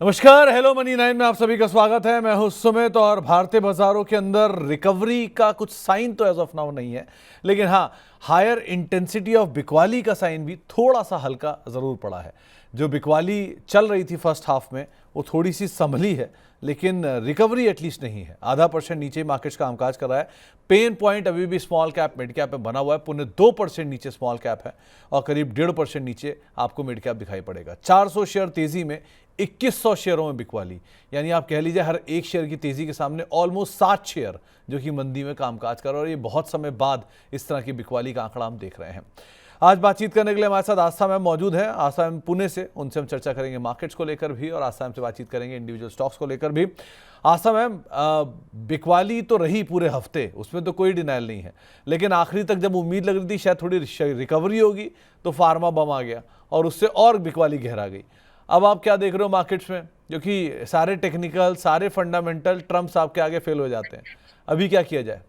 नमस्कार, hello money 9 में आप सभी का स्वागत है। मैं हूं सुमित और भारतीय बाजारों के अंदर रिकवरी का कुछ साइन तो एज ऑफ नाउ नहीं है, लेकिन हाँ, हायर इंटेंसिटी ऑफ बिकवाली का साइन भी थोड़ा सा हल्का जरूर पड़ा है। जो बिकवाली चल रही थी फर्स्ट हाफ में वो थोड़ी सी संभली है, लेकिन रिकवरी एटलीस्ट नहीं है। 0.5% नीचे मार्केट्स का कामकाज कर रहा है। पेन पॉइंट अभी भी स्मॉल कैप मिड कैप में बना हुआ है। 0.25% नीचे स्मॉल कैप है और करीब 1.5% नीचे आपको मिड कैप दिखाई पड़ेगा। 400 शेयर तेजी में, 2100 शेयरों में बिकवाली, यानी आप कह लीजिए हर एक शेयर की तेजी के सामने ऑलमोस्ट 7 शेयर जो कि मंदी में कामकाज कर रहे हैं, और ये बहुत समय बाद इस तरह की बिकवाली का आंकड़ा हम देख रहे हैं। आज बातचीत करने के लिए हमारे साथ आस्था मैम मौजूद है। आस्था मैम पुणे से, उनसे हम चर्चा करेंगे मार्केट्स को लेकर भी और आस्था मैम से बातचीत करेंगे इंडिविजुअल स्टॉक्स को लेकर भी। आस्था मैम, बिकवाली तो रही पूरे हफ्ते, उसमें तो कोई डिनाइल नहीं है, लेकिन आखिरी तक जब उम्मीद लग रही थी शायद थोड़ी रिकवरी होगी तो फार्मा बम आ गया और उससे और बिकवाली गहरा गई। अब आप क्या देख रहे हो मार्केट्स में, क्योंकि सारे टेक्निकल, सारे फंडामेंटल ट्रम्प साहब के आगे फेल हो जाते हैं, अभी क्या किया जाए?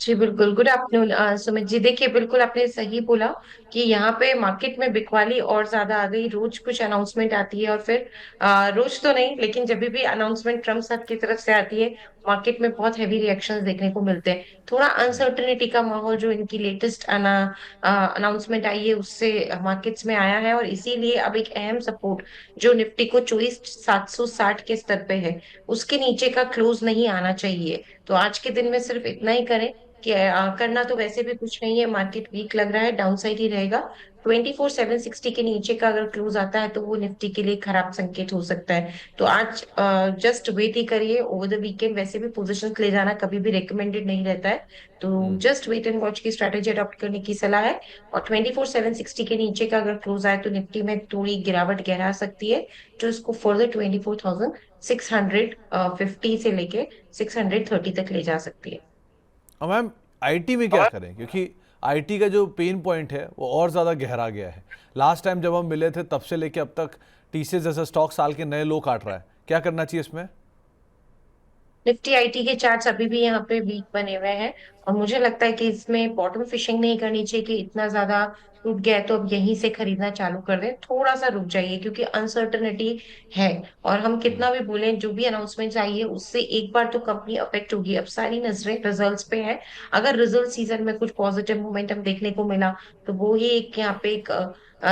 जी बिल्कुल, गुड आफ्टरनून सुमित जी। देखिए, बिल्कुल आपने सही बोला कि यहाँ पे मार्केट में बिकवाली और ज्यादा आ गई। रोज कुछ अनाउंसमेंट आती है और फिर रोज तो नहीं, लेकिन जब भी अनाउंसमेंट ट्रम्प साहब की तरफ से आती है, मार्केट में बहुत हैवी रिएक्शंस देखने को मिलते हैं। थोड़ा अनसर्टेनिटी का माहौल जो इनकी लेटेस्ट अनाउंसमेंट आई है उससे मार्केट्स में आया है, और इसीलिए अब एक अहम सपोर्ट जो निफ्टी को 24,760 के स्तर पे है, उसके नीचे का क्लोज नहीं आना चाहिए। तो आज के दिन में सिर्फ इतना ही करें कि करना तो वैसे भी कुछ नहीं है। मार्केट वीक लग रहा है, डाउनसाइड ही रहेगा। 24,760 के नीचे का अगर क्लोज आता है तो वो निफ्टी के लिए खराब संकेत हो सकता है। तो आज जस्ट वेट ही करिए। ओवर द वीकेंड वैसे भी पोजीशन ले जाना कभी भी रिकमेंडेड नहीं रहता है, तो जस्ट वेट एंड वॉच की स्ट्रैटेजी अडॉप्ट करने की सलाह है। और 24,760 के नीचे का अगर क्लोज आए तो निफ्टी में थोड़ी गिरावट गहरा सकती है, जो इसको फर्दर 24,650 से लेके 630 तक ले जा सकती है। अब मैम, आईटी में क्या करें, क्योंकि आईटी का जो पेन पॉइंट है वो और ज़्यादा गहरा गया है। लास्ट टाइम जब हम मिले थे तब से लेके अब तक टीसीएस जैसा स्टॉक साल के नए लो काट रहा है, क्या करना चाहिए इसमें? निफ्टी आईटी के चार्ट्स अभी भी यहाँ पे वीक बने हुए हैं, और मुझे लगता है कि इसमें बॉटम फिशिंग नहीं करनी चाहिए कि इतना ज्यादा टूट गया है तो अब यहीं से खरीदना चालू कर दें। थोड़ा सा रुक जाइए क्योंकि अनसर्टनिटी है, और हम कितना भी बोलें, जो भी अनाउंसमेंट्स आई है उससे एक बार तो कंपनी अफेक्ट होगी। अब सारी नजरें रिजल्ट्स पे है। अगर रिजल्ट सीजन में कुछ पॉजिटिव मोमेंटम देखने को मिला तो वो ही एक यहाँ पे एक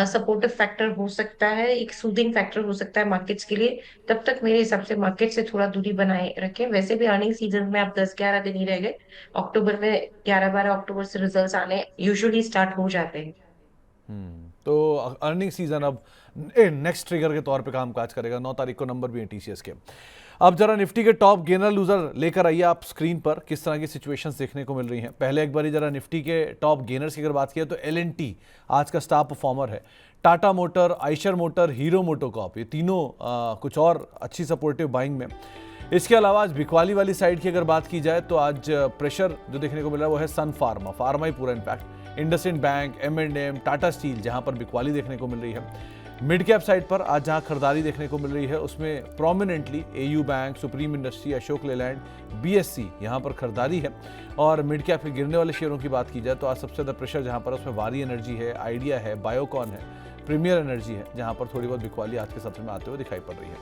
सपोर्टिव फैक्टर हो सकता है, एक सूदिंग फैक्टर हो सकता है मार्केट्स के लिए। तब तक मेरे हिसाब से मार्केट से थोड़ा दूरी बनाए रखें। वैसे भी अर्निंग सीजन में अब 10-11 दिन ही रह गए। अक्टूबर में 11-12 अक्टूबर से रिजल्ट्स आने यूजुअली स्टार्ट हो जाते हैं। तो अर्निंग सीजन अब नेक्स्ट ट्रिगर के तौर पे कामकाज करेगा। 9 तारीख को नंबर भी है टीसीएस के। अब जरा निफ्टी के टॉप गेनर लूजर लेकर आइए आप स्क्रीन पर, किस तरह की सिचुएशंस देखने को मिल रही हैं। पहले एक बार जरा निफ्टी के टॉप गेनर्स की अगर बात किया तो एलएनटी आज का स्टार परफॉर्मर है। Tata motor, Eicher motor, hero MotoCorp, ये तीनों कुछ और अच्छी सपोर्टिव बाइंग में। इसके अलावा आज बिकवाली वाली साइड की अगर बात की जाए तो आज प्रेशर जो देखने को मिल रहा है वो है सन फार्मा, फार्मा ही पूरा in fact, IndusInd bank, M&M, Tata steel, जहां पर बिकवाली देखने को मिल रही है। मिड कैप साइड पर आज जहां खरीदारी देखने को मिल रही है उसमें prominently AU bank, supreme industry, Ashok Leyland, BSc, यहां पर खरीदारी है। और मिड कैप के गिरने वाले शेयरों की बात की जाए तो आज सबसे ज़्यादा प्रेशर जहां पर उसमें वारी एनर्जी है, आइडिया है, बायोकॉन है, प्रीमियर एनर्जी है, जहां पर थोड़ी बहुत बिकवाली आज के सत्र में आते हुए दिखाई पड़ रही है।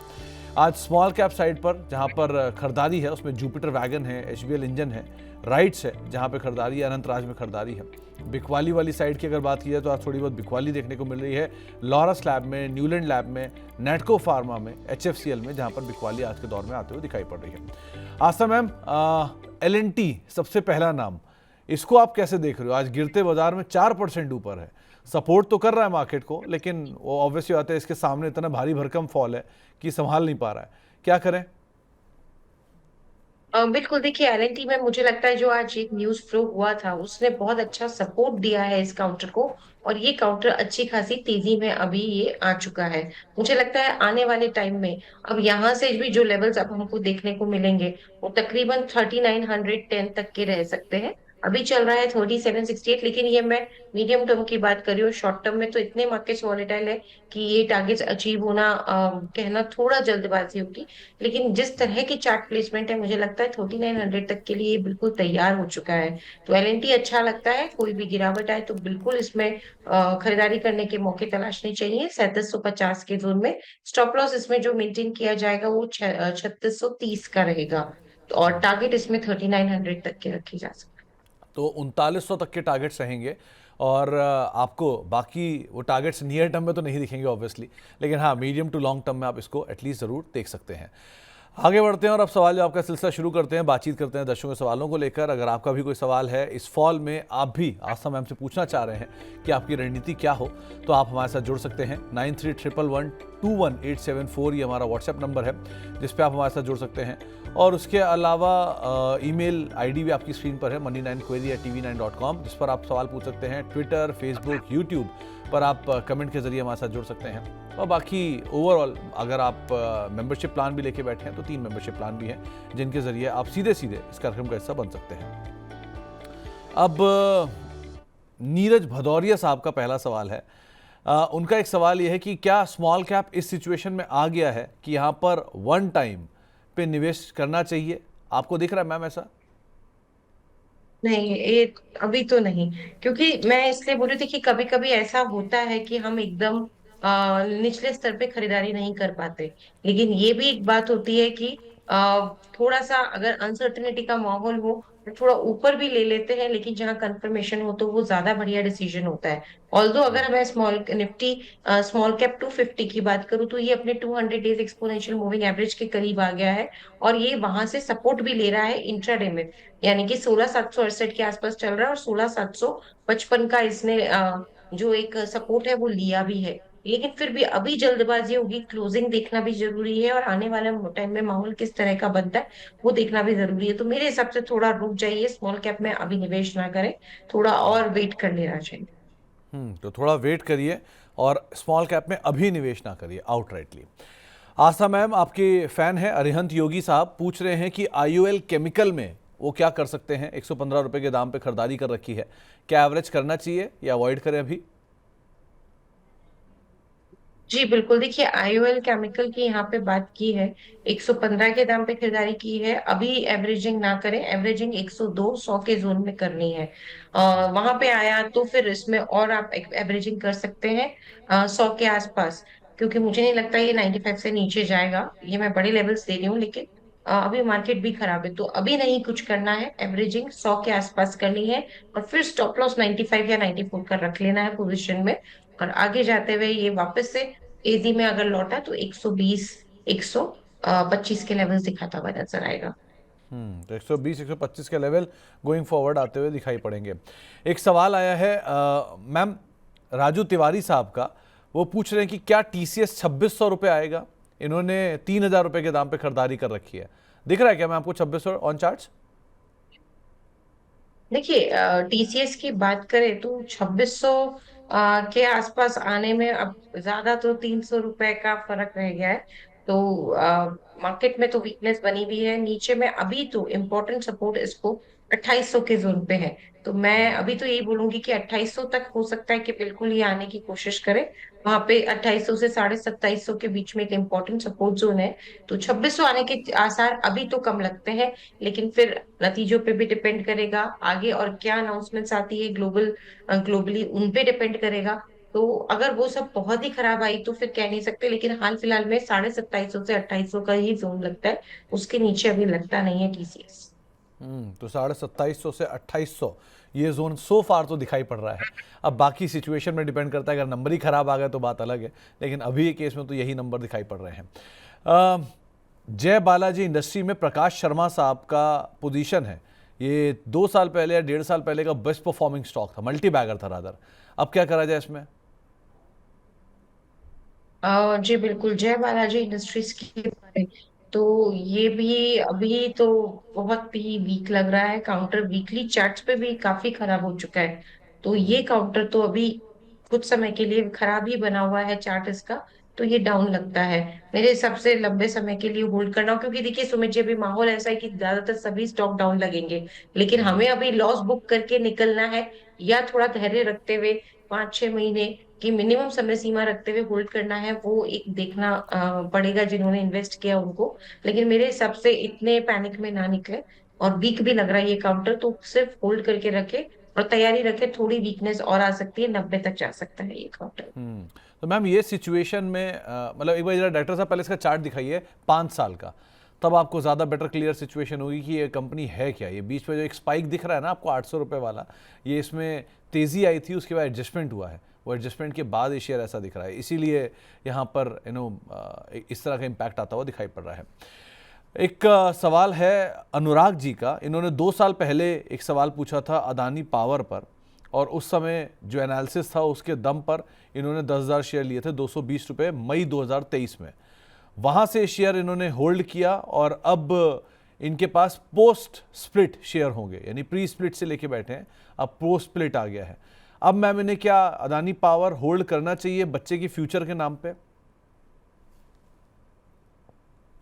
आज स्मॉल कैप साइड पर जहां पर खरीदारी है उसमें जुपिटर वैगन है, एचबीएल इंजन है, राइट्स है जहां पर खरीदारी है, अनंतराज में खरीदारी है। बिकवाली वाली साइड की अगर बात की जाए तो आज थोड़ी बहुत बिकवाली देखने को मिल रही है लॉरस लैब में, न्यूलैंड लैब में, नेटको फार्मा में, HFCL में, जहां पर बिकवाली आज के दौर में आते हुए दिखाई पड़ रही है। आस्था मैम, LNT सबसे पहला नाम, इसको आप कैसे देख रहे हो? आज गिरते बाजार में 4% ऊपर है, सपोर्ट तो कर रहा है मार्केट को, लेकिन वो ऑब्वियसली बात है इसके सामने इतना भारी भरकम फॉल है कि संभाल नहीं पा रहा है, क्या करें? बिल्कुल, देखिए एलएनटी में मुझे लगता है जो आज एक न्यूज फ्लो हुआ था उसने बहुत अच्छा सपोर्ट दिया है इस काउंटर को, और ये काउंटर अच्छी खासी तेजी में अभी ये आ चुका है। मुझे लगता है आने वाले टाइम में अब यहाँ से भी जो लेवल्स अब हमको देखने को मिलेंगे वो तकरीबन 3910 तक के रह सकते हैं। अभी चल रहा है 3768, लेकिन ये मैं मीडियम टर्म की बात कर रही हूँ। शॉर्ट टर्म में तो इतने मार्केट्स वॉलेटाइल है कि ये टारगेट्स अचीव होना कहना थोड़ा जल्दबाजी होगी। लेकिन जिस तरह की चार्ट प्लेसमेंट है, मुझे लगता है 3900 तक के लिए ये बिल्कुल तैयार हो चुका है। तो एलएनटी अच्छा लगता है, कोई भी गिरावट आए तो बिल्कुल इसमें खरीदारी करने के मौके तलाशने चाहिए। 3750 के जोन में स्टॉप लॉस इसमें जो मेंटेन किया जाएगा वो 3630 का रहेगा। तो और टारगेट इसमें 3900 तक के रखे जा सकते तो 3900 तक के टारगेट्स रहेंगे। और आपको बाकी वो टारगेट्स नियर टर्म में तो नहीं दिखेंगे ऑब्वियसली, लेकिन हाँ मीडियम टू लॉन्ग टर्म में आप इसको एटलीस्ट ज़रूर देख सकते हैं। आगे बढ़ते हैं और अब सवाल जवाब का सिलसिला शुरू करते हैं। बातचीत करते हैं दर्शकों के सवालों को लेकर। अगर आपका भी कोई सवाल है इस फॉल में, आप भी आस्था मैम से पूछना चाह रहे हैं कि आपकी रणनीति क्या हो, तो आप हमारे साथ जुड़ सकते हैं। 9311121874 ये हमारा व्हाट्सएप नंबर है जिस पे आप हमारे साथ जुड़ सकते हैं। और उसके अलावा ईमेल आईडी भी आपकी स्क्रीन पर है, money9query@tv9.com, जिस पर आप सवाल पूछ सकते हैं। ट्विटर, फेसबुक, यूट्यूब पर आप कमेंट के जरिए हमारे साथ जुड़ सकते हैं। और बाकी ओवरऑल अगर आप मेंबरशिप प्लान भी लेके बैठे हैं तो 3 मेंबरशिप प्लान भी हैं जिनके जरिए आप सीधे सीधे इस कार्यक्रम का हिस्सा बन सकते हैं। अब नीरज भदौरिया साहब का पहला सवाल है। उनका एक सवाल यह है कि क्या स्मॉल कैप इस सिचुएशन में आ गया है कि यहाँ पर वन टाइम पे निवेश करना चाहिए? आपको दिख रहा है मैम ऐसा? नहीं, ये अभी तो नहीं। क्योंकि मैं इसलिए बोल रही थी कि कभी कभी ऐसा होता है कि हम एकदम निचले स्तर पे खरीदारी नहीं कर पाते। लेकिन ये भी एक बात होती है कि थोड़ा सा अगर अनसर्टेनिटी का माहौल हो तो थोड़ा ऊपर भी ले लेते हैं, लेकिन जहां कंफर्मेशन हो तो वो ज्यादा बढ़िया डिसीजन होता है। ऑल्दो अगर मैं स्मॉल कैप 250 की बात करूँ तो ये अपने 200 डेज एक्सपोनेंशियल मूविंग एवरेज के करीब आ गया है। और ये वहां से सपोर्ट भी ले रहा है इंट्राडे में, यानी कि 16,768 के आसपास चल रहा है और 16,755 का इसने जो एक सपोर्ट है वो लिया भी है। लेकिन फिर भी अभी जल्दबाजी होगी, क्लोजिंग देखना भी जरूरी है और आने वाले टाइम में माहौल किस तरह का बनता है वो देखना भी जरूरी है। तो मेरे हिसाब से थोड़ा रुक जाइए, स्मॉल कैप में अभी निवेश ना करें, थोड़ा और वेट कर लेना चाहिए। तो थोड़ा वेट करिए और स्मॉल कैप में अभी निवेश ना करिए आउटराइटली। आस्था मैम आपके फैन हैं अरिहंत योगी साहब, पूछ रहे हैं कि आईओएल केमिकल में वो क्या कर सकते हैं? 115 रुपए के दाम पे खरीदारी कर रखी है, क्या एवरेज करना चाहिए या अवॉइड करें अभी? जी बिल्कुल, देखिए आईओएल केमिकल की यहाँ पे बात की है, 115 के दाम पे खरीदारी की है। अभी एवरेजिंग ना करें, एवरेजिंग 102 100 के जोन में करनी है। वहां पे आया तो फिर इसमें और आप एवरेजिंग कर सकते हैं 100 के आसपास। क्योंकि मुझे नहीं लगता ये 95 से नीचे जाएगा, ये मैं बड़े लेवल्स दे रही हूँ। लेकिन अभी मार्केट भी खराब है तो अभी नहीं कुछ करना है, एवरेजिंग 100 के आसपास करनी है। और फिर स्टॉप लॉस 95 या 94 का रख लेना है पोजिशन में। और आगे जाते हुए ये वापस से एजी में अगर लौटा तो 120 125 के लेवल्स दिखाता हुआ नजर आएगा। तो 120 125 के लेवल गोइंग फॉरवर्ड आते हुए दिखाई पड़ेंगे। एक सवाल आया है मैम राजू तिवारी साहब का, वो पूछ रहे हैं कि क्या टीसीएस 2600 रुपये आएगा? इन्होंने 3000 रुपये के दाम पे खरीदारी कर रखी है। दिख रहा है क्या मैं आपको 2600 ऑन चार्ट्स? देखिए टीसीएस की बात करें तो 2600 के आसपास आने में अब ज्यादा तो 300 रुपए का फर्क रह गया है। तो मार्केट में तो वीकनेस बनी हुई है, नीचे में अभी तो इम्पोर्टेंट सपोर्ट इसको 2800 के जोन पे है। तो मैं अभी तो यही बोलूंगी कि 2800 तक हो सकता है कि बिल्कुल ये आने की कोशिश करे। वहां पे 2800 से 2750 के बीच में एक इम्पोर्टेंट सपोर्ट जोन है। तो 2600 आने के आसार अभी तो कम लगते हैं। लेकिन फिर नतीजों पे भी डिपेंड करेगा आगे, और क्या अनाउंसमेंट्स आती है ग्लोबली उन पे डिपेंड करेगा। तो अगर वो सब बहुत ही खराब आई तो फिर कह नहीं सकते, लेकिन हाल फिलहाल में 2750 से 2800 का ही जोन लगता है, उसके नीचे अभी लगता नहीं है टीसीएस। तो 2750 से 2800 ये जोन सो फार तो दिखाई पड़ रहा है। अब बाकी सिचुएशन में डिपेंड करता है, अगर नंबर ही खराब आ गया तो बात अलग है, लेकिन अभी के केस में तो यही नंबर दिखाई पड़ रहे हैं। जय बालाजी इंडस्ट्री में प्रकाश शर्मा साहब का पोजीशन है, ये 2 साल पहले या 1.5 साल पहले का बेस्ट परफॉर्मिंग स्टॉक था, मल्टी बैगर था रादर। अब क्या करा जाए इसमें? जी बिल्कुल, जय बालाजी इंडस्ट्रीज की बारे तो ये भी अभी तो बहुत ही वीक लग रहा है। काउंटर वीकली चार्ट्स पे भी काफी खराब हो चुका है। तो ये काउंटर तो अभी कुछ समय के लिए खराब ही बना हुआ है चार्ट इसका। तो ये डाउन लगता है। मेरे हिसाब से लंबे समय के लिए होल्ड करना, क्योंकि देखिए सुमित जी, अभी माहौल ऐसा है कि ज्यादातर सभी स्टॉक डाउन लगेंगे, लेकिन हमें अभी लॉस बुक करके निकलना है, या थोड़ा धैर्य रखते हुए 5-6 महीने की मिनिमम समय सीमा रखते हुए होल्ड करना है, वो एक देखना पड़ेगा जिन्होंने इन्वेस्ट किया उनको। लेकिन मेरे हिसाब से इतने पैनिक में ना निकले, और वीक भी लग रहा है ये काउंटर, तो सिर्फ होल्ड करके रखे और तैयारी रखे, थोड़ी वीकनेस और आ सकती है, 90 तक जा सकता है ये काउंटर। तो मैम ये सिचुएशन में मतलब एक बार जरा डॉक्टर साहब पहले इसका चार्ट दिखाइए 5 साल का, तब आपको ज़्यादा बेटर क्लियर सिचुएशन होगी कि ये कंपनी है क्या। ये बीच में जो एक स्पाइक दिख रहा है ना आपको 800 रुपये वाला, ये इसमें तेज़ी आई थी, उसके बाद एडजस्टमेंट हुआ है, वो एडजस्टमेंट के बाद ये शेयर ऐसा दिख रहा है, इसीलिए यहाँ पर इस तरह का इम्पैक्ट आता हुआ दिखाई पड़ रहा है। एक सवाल है अनुराग जी का। इन्होंने 2 साल पहले एक सवाल पूछा था अदानी पावर पर, और उस समय जो एनालिसिस था उसके दम पर इन्होंने 10,000 शेयर लिए थे 220 रुपये मई 2023 में। वहाँ से शेयर इन्होंने होल्ड किया, और अब इनके पास पोस्ट स्प्लिट शेयर होंगे, यानी प्री स्प्लिट से लेके बैठे हैं, अब पोस्ट स्प्लिट आ गया है। अब मैम इन्हें क्या अदानी पावर होल्ड करना चाहिए बच्चे की फ्यूचर के नाम पे?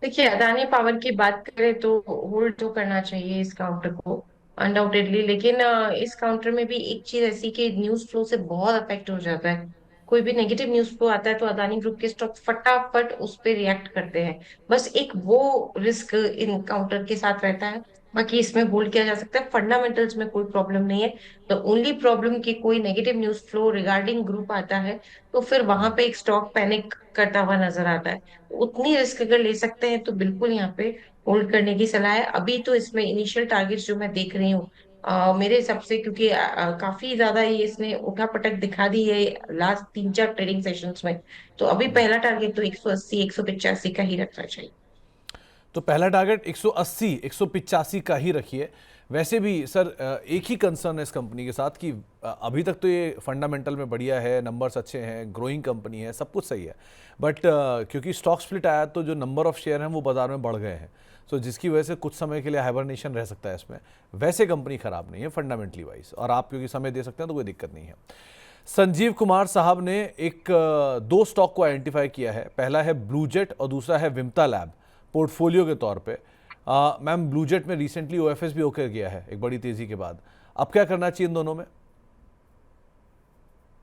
देखिए, अदानी पावर की बात करें तो होल्ड तो करना चाहिए इस काउंटर को, अनडाउटेडली। लेकिन इस काउंटर में भी एक चीज ऐसी कि न्यूज फ्लो से बहुत अफेक्ट हो जाता है। कोई भी नेगेटिव न्यूज फ्लो आता है तो अदानी ग्रुप के स्टॉक फटाफट उस पर रिएक्ट करते हैं। बस एक वो रिस्क इन काउंटर के साथ रहता है। बाकी इसमें होल्ड किया जा सकता है, फंडामेंटल्स में कोई प्रॉब्लम नहीं है। द ओनली प्रॉब्लम कि कोई negative news flow regarding group आता है, तो फिर वहां पे एक स्टॉक पैनिक करता हुआ नजर आता है। उतनी रिस्क अगर ले सकते हैं तो बिल्कुल यहाँ पे होल्ड करने की सलाह है। अभी तो इसमें इनिशियल टारगेट्स जो मैं देख रही हूँ, मेरे हिसाब से, क्योंकि काफी ज्यादा ये इसने उठा पटक दिखा दी है लास्ट 3-4 ट्रेडिंग सेशंस में, तो अभी पहला टारगेट तो 180 185 का ही रखना चाहिए। तो पहला टारगेट 180 185 का ही रखिए। वैसे भी सर एक ही कंसर्न है इस कंपनी के साथ कि अभी तक तो ये फंडामेंटल में बढ़िया है, नंबर्स अच्छे हैं, ग्रोइंग कंपनी है, सब कुछ सही है, बट क्योंकि स्टॉक स्प्लिट आया तो जो नंबर ऑफ शेयर हैं वो बाजार में बढ़ गए हैं, सो जिसकी वजह से कुछ समय के लिए हाइबरनेशन रह सकता है इसमें। वैसे कंपनी खराब नहीं है फंडामेंटली वाइज, और आप क्योंकि समय दे सकते हैं तो कोई दिक्कत नहीं है। संजीव कुमार साहब ने एक दो स्टॉक को आइडेंटिफाई किया है, पहला है ब्लूजेट और दूसरा है विमता लैब पोर्टफोलियो के तौर पे। मैम ब्लूजेट में रिसेंटली ओएफएस भी होकर गया है एक बड़ी तेजी के बाद, अब क्या करना चाहिए इन दोनों में?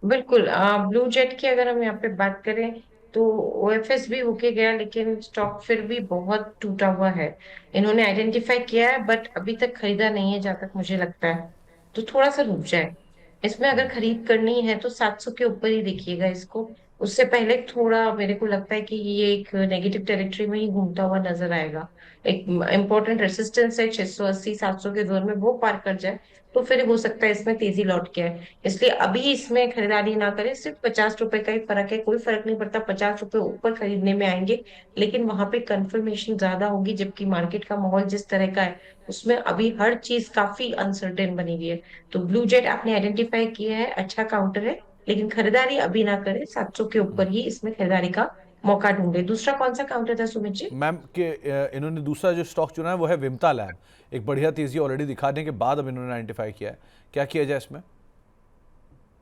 बिल्कुल, ब्लू जेट की अगर हम यहाँ पे बात करें तो ओएफएस भी होके गया, लेकिन स्टॉक फिर भी बहुत टूटा हुआ है। इन्होंने आइडेंटिफाई किया है बट अभी तक खरीदा नहीं है जहां तक मुझे लगता है, तो थोड़ा सा रुक जाए। इसमें अगर खरीद करनी है तो 700 के ऊपर ही देखिएगा इसको। उससे पहले थोड़ा मेरे को लगता है कि ये एक नेगेटिव टेरिटरी में ही घूमता हुआ नजर आएगा। एक इंपॉर्टेंट रेसिस्टेंस है 680 700 के जोन में, वो पार कर जाए तो फिर हो सकता है इसमें तेजी लौट के आए। इसलिए अभी इसमें खरीदारी ना करें। सिर्फ 50 रुपए का ही फर्क है, कोई फर्क नहीं पड़ता, 50 रुपए ऊपर खरीदने में आएंगे, लेकिन वहां पे कंफर्मेशन ज्यादा होगी। जबकि मार्केट का माहौल जिस तरह का है उसमें अभी हर चीज काफी अनसर्टेन बनी हुई है। तो ब्लू जेट आपने आइडेंटिफाई किया है, अच्छा काउंटर है, लेकिन खरीदारी अभी ना करें। 700 के ऊपर ही इसमें खरीदारी का मौका ढूंढे। दूसरा कौन सा काउंटर था सुमित जी? मैम के इन्होंने दूसरा जो स्टॉक चुना है वो है विमता लैब, एक बढ़िया तेजी ऑलरेडी दिखाने के बाद अब इन्होंने आइडेंटिफाई किया है, क्या किया जाए इसमें?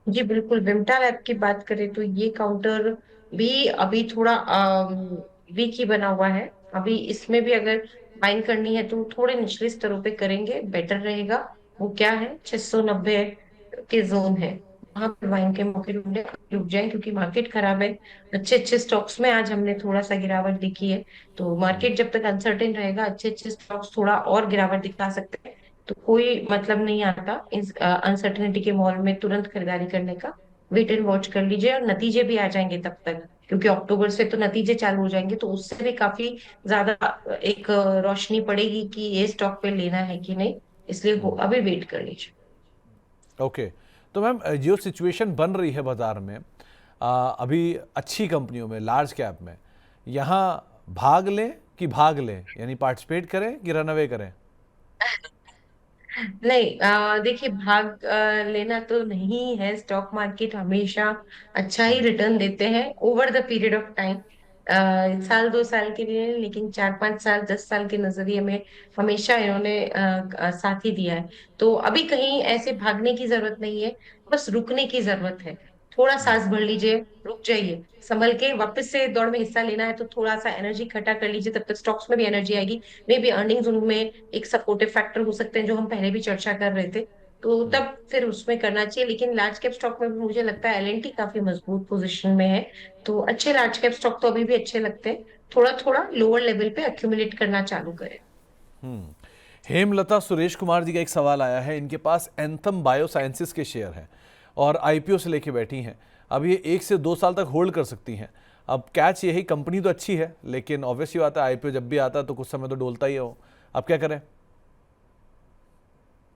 जी बिल्कुल, विमटा लैब की बात करें तो ये काउंटर भी अभी थोड़ा वीक ही बना हुआ है। अभी इसमें भी अगर बाइंग करनी है तो थोड़े निचले स्तरों पे करेंगे, बेटर रहेगा। वो क्या है, 690 के जोन है, वहां पे बाइंग के मौके ढूंढे, रुक जाए, क्योंकि मार्केट खराब है। अच्छे अच्छे स्टॉक्स में आज हमने थोड़ा सा गिरावट दिखी है, तो मार्केट जब तक अनसर्टेन रहेगा अच्छे अच्छे स्टॉक्स थोड़ा और गिरावट दिखा सकते हैं। तो कोई मतलब नहीं आता इस अनसर्टेनिटी के माहौल में तुरंत खरीदारी करने का। वेट एंड वॉच कर लीजिए, और नतीजे भी आ जाएंगे तब तक, क्योंकि अक्टूबर से तो नतीजे चालू हो जाएंगे, तो उससे भी काफी ज्यादा एक रोशनी पड़ेगी कि ये स्टॉक पे लेना है कि नहीं। इसलिए अभी वेट कर लीजिए। ओके। तो मैम जो सिचुएशन बन रही है बाजार में अभी अच्छी कंपनियों में, लार्ज कैप में, यहाँ भाग लें कि भाग लें, यानी पार्टिसिपेट करें कि रन अवे करें? नहीं, देखिए, भाग लेना तो नहीं है। स्टॉक मार्केट हमेशा अच्छा ही रिटर्न देते हैं over the period of time. साल 2 साल के लिए नहीं, लेकिन 4-5 साल 10 साल के नजरिए में हमेशा इन्होंने साथ ही दिया है। तो अभी कहीं ऐसे भागने की जरूरत नहीं है, बस रुकने की जरूरत है। थोड़ा सांस भर लीजिए, रुक जाइए, संभल के वापस से दौड़ में हिस्सा लेना है तो थोड़ा सा एनर्जी इकट्ठा कर लीजिए, तब तक स्टॉक्स में भी एनर्जी आएगी। मे बी अर्निंग्स उनमें एक सपोर्टिव फैक्टर हो सकते हैं, जो हम पहले भी चर्चा कर रहे थे, तो तब फिर उसमें करना चाहिए। लेकिन लार्ज कैप स्टॉक में भी मुझे लगता है एलएनटी काफी मजबूत पोजीशन में है, तो अच्छे लार्ज कैप स्टॉक तो अभी भी अच्छे लगते हैं। थोड़ा थोड़ा लोअर लेवल पे अक्यूमुलेट करना चालू करें। हेमलता सुरेश कुमार जी का एक सवाल आया है, इनके पास एंथम बायोसाइंसेस के शेयर हैं और आईपीओ से लेके बैठी हैं। अब ये 1 से 2 साल तक होल्ड कर सकती हैं। अब कैच यही, कंपनी तो अच्छी है लेकिन ऑब्वियसली बात है आईपीओ जब भी आता है तो कुछ समय तो डोलता ही है वो। अब क्या करें?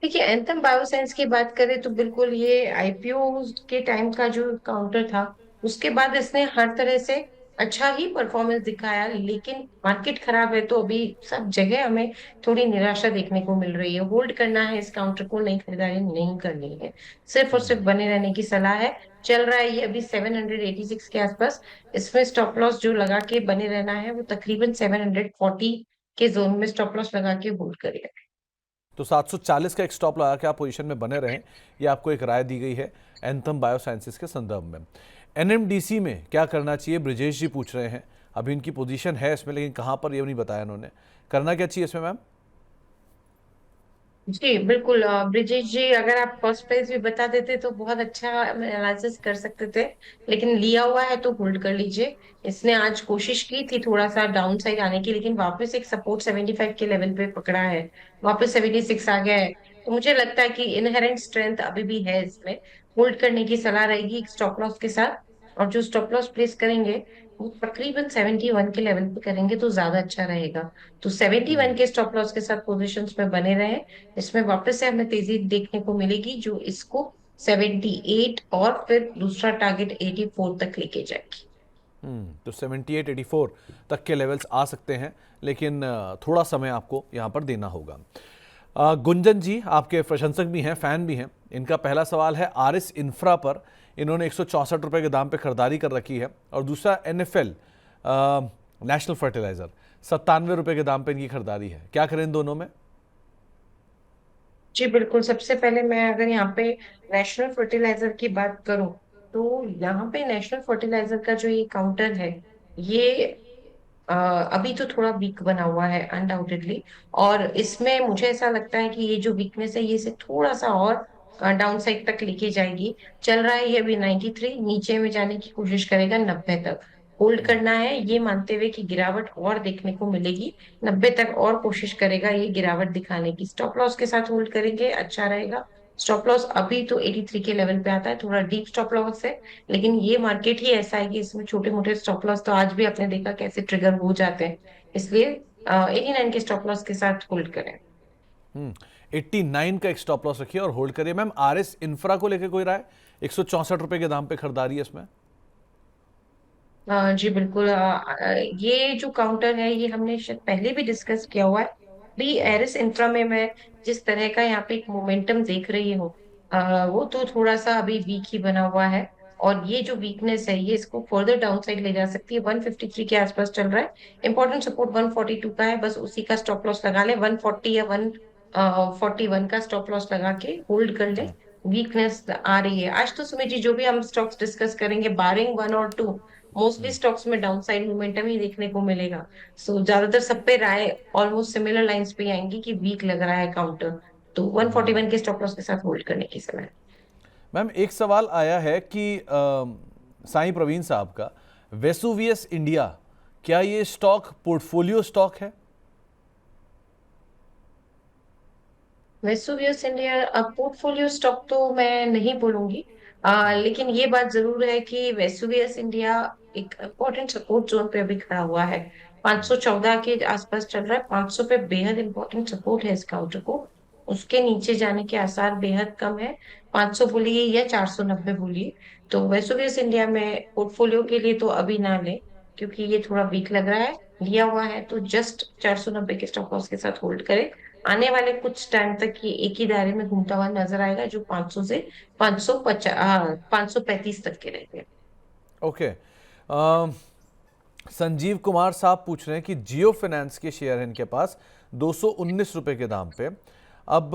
देखिए, एंथम बायोसाइंस की बात करें तो बिल्कुल ये आईपीओ के टाइम का जो काउंटर था, उसके बाद इसने हर तरह से अच्छा ही परफॉर्मेंस दिखाया, लेकिन मार्केट खराब है तो अभी सब जगह हमें थोड़ी निराशा देखने को मिल रही है। होल्ड करना है इस काउंटर को, नई खरीदारी नहीं करनी है, सिर्फ और सिर्फ बने रहने की सलाह है। चल रहा है ये अभी 786 के आसपास। इसमें स्टॉप लॉस जो लगा के बने रहना है वो तकरीबन 740 के जोन में स्टॉप लॉस लगा के होल्ड करिए। तो 740 का एक स्टॉप लगा के आप पोजीशन में बने रहें, ये आपको एक राय दी गई है एंथम बायोसाइंसेस के संदर्भ में। एनएमडीसी में क्या करना चाहिए, ब्रिजेश जी पूछ रहे हैं। अभी इनकी पोजीशन है इसमें लेकिन कहां पर ये नहीं बताया इन्होंने। करना क्या चाहिए इसमें मैम? जी बिल्कुल, ब्रिजेश जी, अगर आप कॉस्ट प्राइस भी बता देते तो बहुत अच्छा एनालिसिस कर सकते थे, लेकिन लिया हुआ है तो होल्ड कर लीजिए। इसने आज कोशिश की थी थोड़ा सा डाउन साइड आने की, लेकिन वापस एक सपोर्ट 75 के लेवल पे पकड़ा है, वापस 76 आ गया है। तो मुझे लगता है कि इनहेरेंट स्ट्रेंथ अभी भी है इसमें, होल्ड करने की सलाह रहेगी एक स्टॉप लॉस के साथ। और जो स्टॉप लॉस प्लेस करेंगे वो तकरीबन 71 के लेवल पे करेंगे तो ज्यादा अच्छा रहेगा। तो 71 के स्टॉप लॉस के साथ पोजिशंस में बने रहे। इसमें वापस से हमें तेजी देखने को मिलेगी जो इसको 78 और फिर दूसरा टारगेट 84 तक लेके जाएगी। तो 78 84 तक के लेवल्स आ सकते हैं, लेकिन थोड़ा समय आपको यहाँ पर देना होगा। गुंजन जी आपके प्रशंसक भी हैं, फैन भी हैं। इनका पहला सवाल है आरएस इंफ्रा पर। इन्होंने 164 रुपये के दाम पे खरीदारी कर रखी है। और दूसरा एनएफएल नेशनल फर्टिलाइजर 97 रुपये के दाम पे इनकी खरीदारी है। क्या करें इन दोनों में? जी बिल्कुल, सबसे पहले मैं अगर यहाँ पे नेशनल फर्टिलाइजर की बात करूं, तो यहाँ पे नेशनल फर्टिलाइजर का जो ये काउंटर है, ये अभी तो थोड़ा वीक बना हुआ है अनडाउटेडली। और इसमें मुझे ऐसा लगता है कि ये जो वीकनेस है ये इसे थोड़ा सा और डाउन साइड तक लेके जाएगी। चल रहा है ये अभी 93, नीचे में जाने की कोशिश करेगा 90 तक। होल्ड करना है ये मानते हुए कि गिरावट और देखने को मिलेगी, 90 तक और कोशिश करेगा ये गिरावट दिखाने की। स्टॉप लॉस के साथ होल्ड करेंगे अच्छा रहेगा। स्टॉप लॉस अभी तो 83 के लेवल पे आता है, थोड़ा डीप स्टॉप लॉस है, लेकिन ये मार्केट ही ऐसा है कि इसमें छोटे मोटे स्टॉप लॉस तो आज भी आपने देखा कैसे ट्रिगर हो जाते हैं। इसलिए 89 के स्टॉप लॉस के साथ होल्ड करें। 89 का एक स्टॉप लॉस रखिए और होल्ड करिए। मैम आरएस इंफ्रा को लेकर कोई राय? 164 रुपये के दाम पे खरीदारी है इसमें। जी बिल्कुल, ये जो काउंटर है ये हमने शायद पहले भी डिस्कस किया हुआ है। भी एरिस इंफ्रा में मैं जिस तरह का यहाँ पे एक मोमेंटम देख रही हूँ, वो तो थोड़ा सा अभी वीक ही बना हुआ है। और ये जो वीकनेस है ये इसको फर्दर डाउन साइड ले जा सकती है। 153 के आसपास चल रहा है, इंपॉर्टेंट सपोर्ट 142 का है, बस उसी का स्टॉप लॉस लगा ले। 140 या 141 का स्टॉप लॉस लगा के होल्ड कर ले। वीकनेस आ रही है आज तो सुमित जी, जो भी हम स्टॉक्स डिस्कस करेंगे बारिंग 1 और 2, मोस्टली स्टॉक्स में डाउन साइड मोमेंटम ही देखने को मिलेगा। सो ज्यादातर सब पे राय ऑलमोस्ट सिमिलर लाइंस पे आएंगी कि वीक लग रहा है काउंटर, तो 141 के स्टॉप लॉस के साथ होल्ड करने की समय। मैम एक सवाल आया है कि साईं प्रवीण साहब का, वेसुवियस इंडिया, क्या ये स्टॉक पोर्टफोलियो स्टॉक है? वेसुवियस इंडिया अब पोर्टफोलियो स्टॉक तो मैं नहीं बोलूंगी, लेकिन ये बात जरूर है कि वेसुवियस इंडिया एक इम्पोर्टेंट सपोर्ट जोन पे अभी खड़ा हुआ है। 514 के आसपास चल रहा है, 500 पे बेहद इंपॉर्टेंट सपोर्ट है इस काउंटर को। उसके नीचे जाने के आसार बेहद कम है, 500 बोलिए या 490 बोलिए। तो वेसुवियस इंडिया में पोर्टफोलियो के लिए तो अभी ना ले, क्योंकि ये थोड़ा वीक लग रहा है। लिया हुआ है तो जस्ट 490 के स्टॉप लॉस के साथ होल्ड करे। आने वाले कुछ टाइम तक ये एक ही दायरे में घूमता हुआ नजर आएगा, जो 500 से 535 तक के रहेंगे। ओके। संजीव कुमार साहब पूछ रहे हैं कि जियो फाइनेंस के शेयर हैं इनके पास 219 रुपए के दाम पे। अब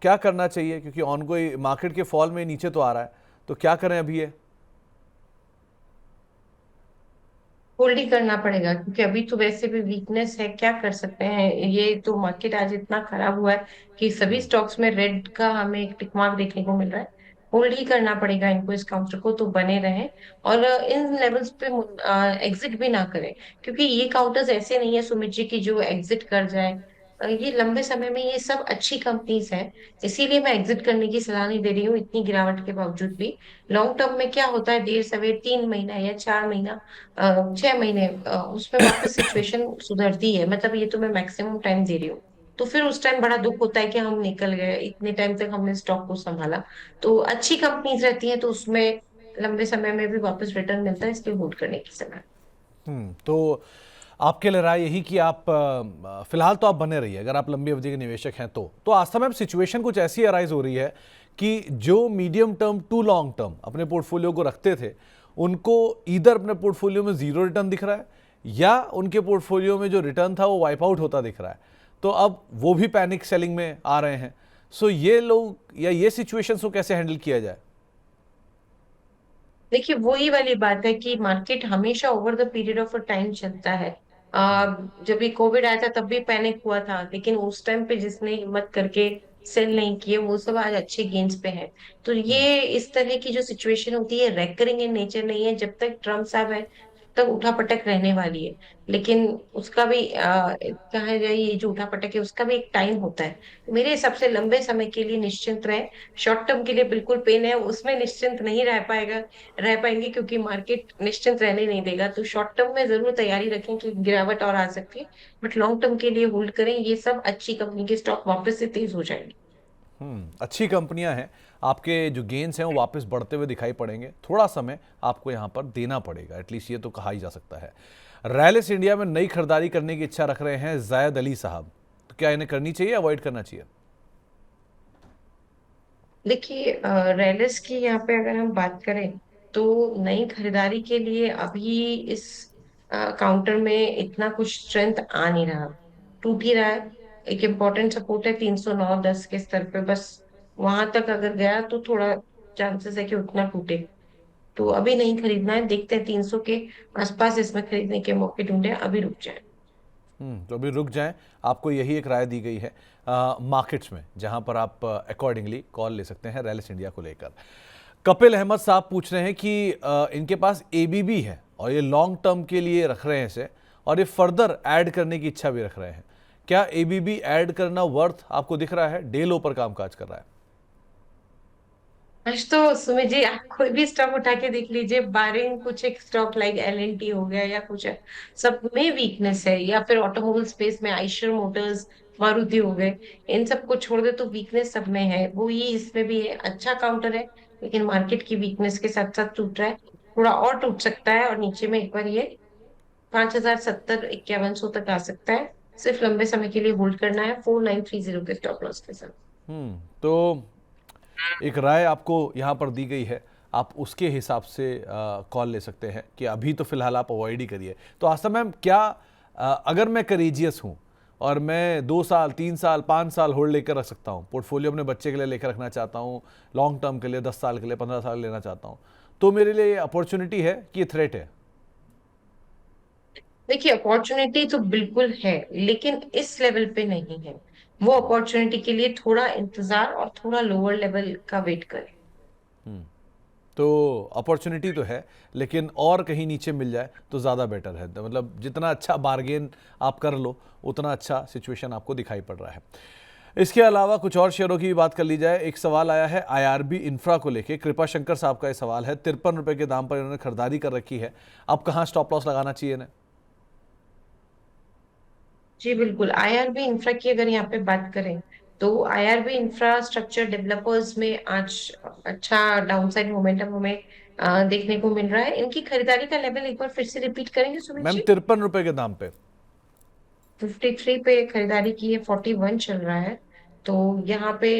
क्या करना चाहिए, क्योंकि ऑनगोइंग मार्केट के फॉल में नीचे तो आ रहा है, तो क्या करें अभी ये? होल्ड ही करना पड़ेगा, क्योंकि अभी तो वैसे भी वीकनेस है, क्या कर सकते हैं। ये तो मार्केट आज इतना खराब हुआ है कि सभी स्टॉक्स में रेड का हमें एक टिक मार्क देखने को मिल रहा है। होल्ड ही करना पड़ेगा इनको, इस काउंटर को तो बने रहें। और इन लेवल्स पे एग्जिट भी ना करें, क्योंकि ये काउंटर्स ऐसे नहीं है सुमित जी की जो एग्जिट कर जाए। ये लंबे समय में ये सब अच्छी कंपनीज हैं, इसीलिए मैं एग्जिट करने की सलाह नहीं दे रही हूँ इतनी गिरावट के बावजूद भी। लॉन्ग टर्म में क्या होता है, देर सवेर 3 महीना या 4 महीना, 6 महीने, उसमें वापस सिचुएशन सुधरती है। मतलब ये तो मैं मैक्सिमम टाइम दे रही हूँ। तो फिर उस टाइम बड़ा दुख होता है कि हम निकल गए, इतने टाइम तक हमने स्टॉक को संभाला। तो अच्छी कंपनीज रहती हैं तो उसमें लंबे समय में भी वापस रिटर्न मिलता है, इसलिए होल्ड करने की सलाह। तो आपके लिए राय यही कि आप फिलहाल तो आप बने रहिए अगर आप लंबी अवधि के निवेशक हैं तो आज समय सिचुएशन कुछ ऐसी अराइज हो रही है कि जो medium term to long term अपने पोर्टफोलियो को रखते थे उनको इधर अपने पोर्टफोलियो में जीरो रिटर्न दिख रहा है या उनके पोर्टफोलियो में जो रिटर्न था वो वाइप आउट होता दिख रहा है। तो अब वो भी पैनिक सेलिंग में आ रहे हैं। सो ये लोग या ये सिचुएशन को कैसे हैंडल किया जाए? देखिए, वही वाली बात है कि मार्केट हमेशा over the period of a time चलता है। जब भी कोविड आया था तब भी पैनिक हुआ था, लेकिन उस टाइम पे जिसने हिम्मत करके सेल नहीं किए वो सब आज अच्छे गेन्स पे हैं। तो ये इस तरह की जो सिचुएशन होती है रेकरिंग इन नेचर नहीं है। जब तक ट्रम्प साहब है तब उठापटक रहने वाली है। लेकिन उसका भी कहा जाए, ये जो उठापटक है उसका भी एक टाइम होता है। मेरे हिसाब से लंबे समय के लिए निश्चिंत रहे। शॉर्ट टर्म के लिए बिल्कुल पेन है, उसमें निश्चिंत नहीं रह पाएंगे, क्योंकि मार्केट निश्चिंत रहने नहीं देगा। तो शॉर्ट टर्म में जरूर तैयारी रखें कि गिरावट और आ सकती है, बट लॉन्ग टर्म के लिए होल्ड करें। ये सब अच्छी कंपनी के स्टॉक वापस से तेज हो जाएंगे। अच्छी कंपनियां हैं। आपके जो गेन्स हैं वो वापस बढ़ते हुए दिखाई पड़ेंगे। थोड़ा समय आपको यहाँ पर देना पड़ेगा, एटलीस्ट ये तो कहा ही जा सकता है। रैलिस इंडिया में नई खरीदारी करने की इच्छा रख रहे हैं जायद अली साहब, तो क्या इन्हें करनी चाहिए, अवॉइड करना चाहिए? देखिए, रेलिस की यहाँ पे अगर हम बात करें तो नई खरीदारी के लिए अभी इस काउंटर में इतना कुछ स्ट्रेंथ आ नहीं रहा, टूट ही रहा है। एक इम्पोर्टेंट सपोर्ट है 309-10 के स्तर पे, बस वहां तक अगर गया तो थोड़ा चांसेस है कि उतना टूटे। तो अभी नहीं खरीदना है, देखते हैं 300 के आसपास इसमें खरीदने के मौके ढूंढे, अभी रुक जाए। तो अभी रुक जाएं, आपको यही एक राय दी गई है मार्केट्स में, जहां पर आप अकॉर्डिंगली कॉल ले सकते हैं रैलिस इंडिया को लेकर। कपिल अहमद साहब पूछ रहे हैं कि इनके पास एबीबी है और ये लॉन्ग टर्म के लिए रख रहे हैं इसे, और ये फर्दर ऐड करने की इच्छा भी रख रहे हैं। क्या एबीबी ऐड करना वर्थ आपको दिख रहा है? डे लो पर काम काज कर रहा है। आज तो सुमित जी, आप कोई भी स्टॉक उठा के देख लीजिए, बारिंग कुछ एक स्टॉक लाइक एलएनटी हो गया या कुछ है, सब में वीकनेस है। या फिर ऑटोमोबाइल स्पेस में आइशर मोटर्स, मारुति हो गए, इन सब को छोड़ दे तो वीकनेस सब में है। वो ये इसमें भी है, अच्छा काउंटर है, लेकिन मार्केट की वीकनेस के साथ साथ टूट रहा है। थोड़ा और टूट सकता है और नीचे में एक बार ये 5070-5100 तक आ सकता है। सिर्फ लंबे समय के लिए होल्ड करना है 4930 के स्टॉप लॉस के साथ। तो एक राय आपको यहाँ पर दी गई है, आप उसके हिसाब से कॉल ले सकते हैं कि अभी तो फिलहाल आप अवॉइड ही करिए। तो आस्था मैम, क्या अगर मैं करेजियस हूँ और मैं 2 साल 3 साल 5 साल होल्ड लेकर रख सकता हूँ, पोर्टफोलियो अपने बच्चे के लिए लेकर रखना चाहता हूँ, लॉन्ग टर्म के लिए 10 साल के लिए 15 साल लेना चाहता हूँ, तो मेरे लिए अपॉर्चुनिटी है कि थ्रेट है? देखिए, अपॉर्चुनिटी तो बिल्कुल है, लेकिन इस लेवल पे नहीं है। वो अपॉर्चुनिटी के लिए थोड़ा इंतजार और थोड़ा लोअर लेवल का वेट करें। तो अपॉर्चुनिटी तो है, लेकिन और कहीं नीचे मिल जाए तो ज़्यादा बेटर है। तो मतलब जितना अच्छा बार्गेन आप कर लो उतना अच्छा सिचुएशन आपको दिखाई पड़ रहा है। इसके अलावा कुछ और शेयरों की भी बात कर ली जाए। एक सवाल आया है आईआरबी इंफ्रा को लेके, कृपा शंकर साहब का ये सवाल है। 53 रुपए के दाम पर इन्होंने खरीदारी कर रखी है, अब कहाँ स्टॉप लॉस लगाना चाहिए इन्हें? जी बिल्कुल, आईआरबी इंफ्रा की अगर यहाँ पे बात करें तो आईआरबी इंफ्रास्ट्रक्चर डेवलपर्स में आज अच्छा डाउनसाइड मोमेंटम हमें देखने को मिल रहा है। इनकी खरीदारी का लेवल एक बार फिर से रिपीट करेंगे सुमित मैम जी? 53 रुपए के दाम पे। 53 पे खरीदारी की है, 41 चल रहा है। तो यहाँ पे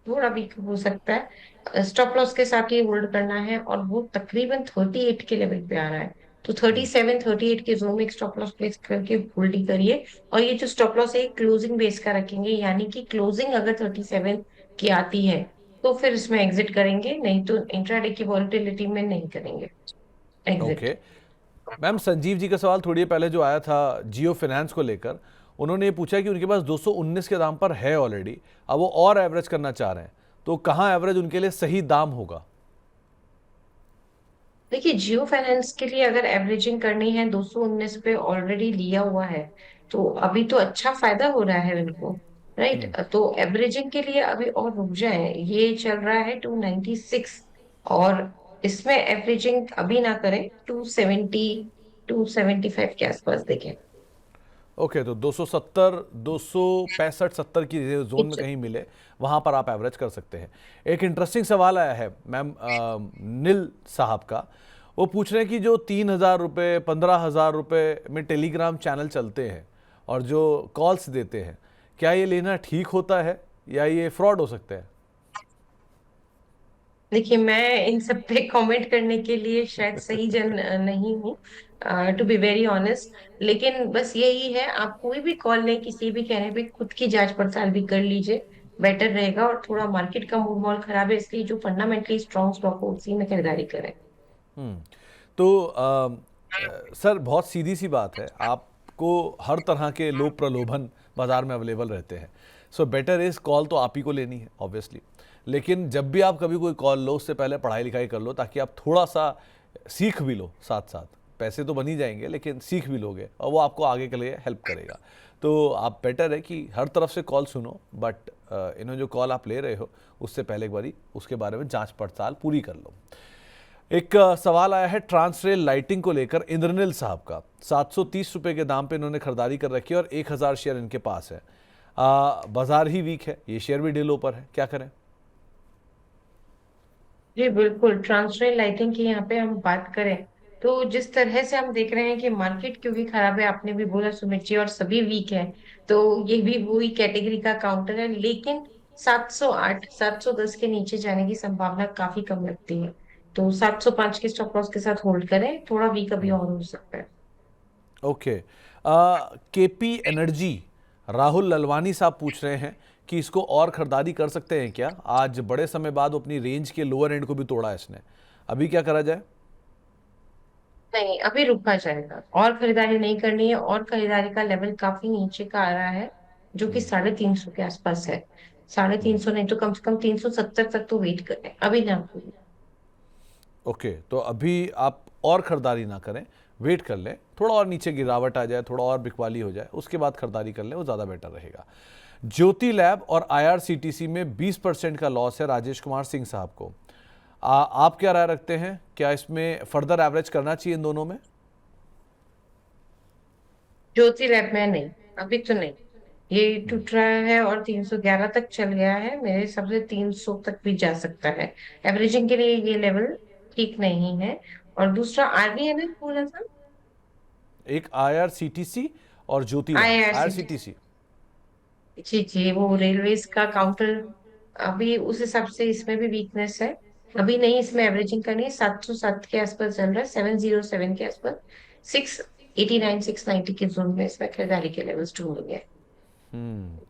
थोड़ा वीक हो सकता है, स्टॉप लॉस के साथ ही होल्ड करना है, और वो तकरीबन 38 के लेवल पे आ रहा है। तो 37-38 के जोन में एक स्टॉप लॉस प्लेस करके होल्ड ही करिए। और ये जो स्टॉप लॉस है क्लोजिंग बेस का रखेंगे, यानी कि क्लोजिंग अगर 37 की आती है तो फिर इसमें एग्जिट करेंगे, नहीं तो इंट्राडे की वॉलेटिलिटी में नहीं करेंगे okay. Exit. Ma'am Sanjeev ji का सवाल थोड़ी देर पहले जो आया था जियो फाइनेंस को लेकर, उन्होंने ये पूछा कि उनके पास 219 के दाम पर है ऑलरेडी, अब वो और एवरेज करना चाह रहे हैं, तो कहाँ एवरेज उनके लिए सही दाम होगा? देखिए, जियो फाइनेंस के लिए अगर एवरेजिंग करनी है, 219 पे ऑलरेडी लिया हुआ है, तो अभी तो अच्छा फायदा हो रहा है उनको। राइट, तो एवरेजिंग के लिए अभी और रुक जाए, ये चल रहा है 296, और इसमें एवरेजिंग अभी ना करें, 270 275 के आसपास देखें। ओके, तो 270, 265, 70 की जोन में ठीक है। कहीं मिले, वहां पर आप एवरेज कर सकते हैं। एक इंटरेस्टिंग सवाल आया है मैम नील साहब का। वो पूछ रहे हैं कि जो 3,000 रुपये, 15,000 रुपये में टेलीग्राम चैनल चलते हैं और जो कॉल्स देते हैं, क्या ये लेना ठीक होता है या ये फ्रॉड हो सकता है? देखिए, मैं इन सब पे कमेंट करने के लिए शायद सही जन नहीं हूँ, टू बी वेरी ऑनेस्ट। लेकिन बस यही है, आप कोई भी कॉल लें किसी भी कहने पे, खुद की जांच पड़ताल भी कर लीजिए, बेटर रहेगा। और थोड़ा मार्केट का मूड माहौल खराब है, इसलिए जो फंडामेंटली स्ट्रॉन्ग स्टॉक हो उसी में खरीदारी करें। तो सर बहुत सीधी सी बात है, आपको हर तरह के लोभ प्रलोभन बाजार में अवेलेबल रहते हैं। सो बेटर इज कॉल तो आप ही को लेनी है ऑब्वियसली, लेकिन जब भी आप कभी कोई कॉल लो उससे पहले पढ़ाई लिखाई कर लो, ताकि आप थोड़ा सा सीख भी लो साथ साथ। पैसे तो बन ही जाएंगे लेकिन सीख भी लोगे और वो आपको आगे के लिए हेल्प करेगा। तो आप बेटर है कि हर तरफ से कॉल सुनो, बट इन्होंने जो कॉल आप ले रहे हो उससे पहले एक बारी उसके बारे में जांच पड़ताल पूरी कर लो। एक सवाल आया है ट्रांसरेल लाइटिंग को लेकर इंद्रनील साहब का। 730 रुपए के दाम पे इन्होंने खरीदारी कर रखी है और 1,000 शेयर इनके पास है। बाजार ही वीक है, ये शेयर भी डील ऊपर है, क्या करें? जी बिल्कुल, ट्रांसरेल लाइटिंग की यहाँ पे हम बात करें, तो जिस तरह से हम देख रहे हैं कि मार्केट क्योंकि खराब है, आपने भी बोला सुमित जी, और सभी वीक है, तो ये भी वही कैटेगरी का काउंटर है। लेकिन 708 710 के नीचे जाने की संभावना काफी कम लगती है, तो 705 के स्टॉप लॉस के साथ होल्ड करें, थोड़ा वीक अभी और हो सकता है। Okay, KP energy, Rahul Lalwani साहब पूछ रहे हैं कि इसको और खरीदारी कर सकते हैं क्या? आज बड़े समय बाद वो अपनी रेंज के लोअर एंड को भी तोड़ा है इसने, अभी क्या करा जाए? नहीं, अभी रुका जाएगा, और खरीदारी नहीं करनी है। और खरीदारी का लेवल काफी नीचे का आ रहा है, जो कि 350 के आसपास है। 350 नहीं तो कम से कम 370 तक तो वेट करें, अभी ना करें। ओके, तो अभी आप और खरीदारी ना करें, वेट कर लें, थोड़ा और नीचे गिरावट आ जाए, थोड़ा और बिकवाली हो जाए, उसके बाद खरीदारी कर लें, वो ज़्यादा बेटर रहेगा। ज्योति लैब और आईआरसीटीसी में 20% का लॉस है राजेश कुमार सिंह साहब को। आप क्या राय रखते हैं, क्या इसमें फर्दर एवरेज करना चाहिए इन दोनों में? ज्योति लैब में नहीं, अभी तो नहीं। ये टूट रहा है और 311 तक चल गया है, मेरे हिसाब से 300 तक भी जा सकता है। एवरेजिंग के लिए ये लेवल ठीक नहीं है। और दूसरा आरबीएनएल बोला था, एक आईआरसीटीसी और ज्योति लैब। आईआरसीटी। आईआरसीटीसी जी जी, वो रेलवेज का काउंटर, अभी उस हिसाब से इसमें भी वीकनेस है। अभी नहीं, इसमें एवरेजिंग करनी है, 707 के आसपास चल रहा है, 707 के आसपास, 689 690 के जोन में इसमें खरीदारी के लेवल्स ढूंढेंगे।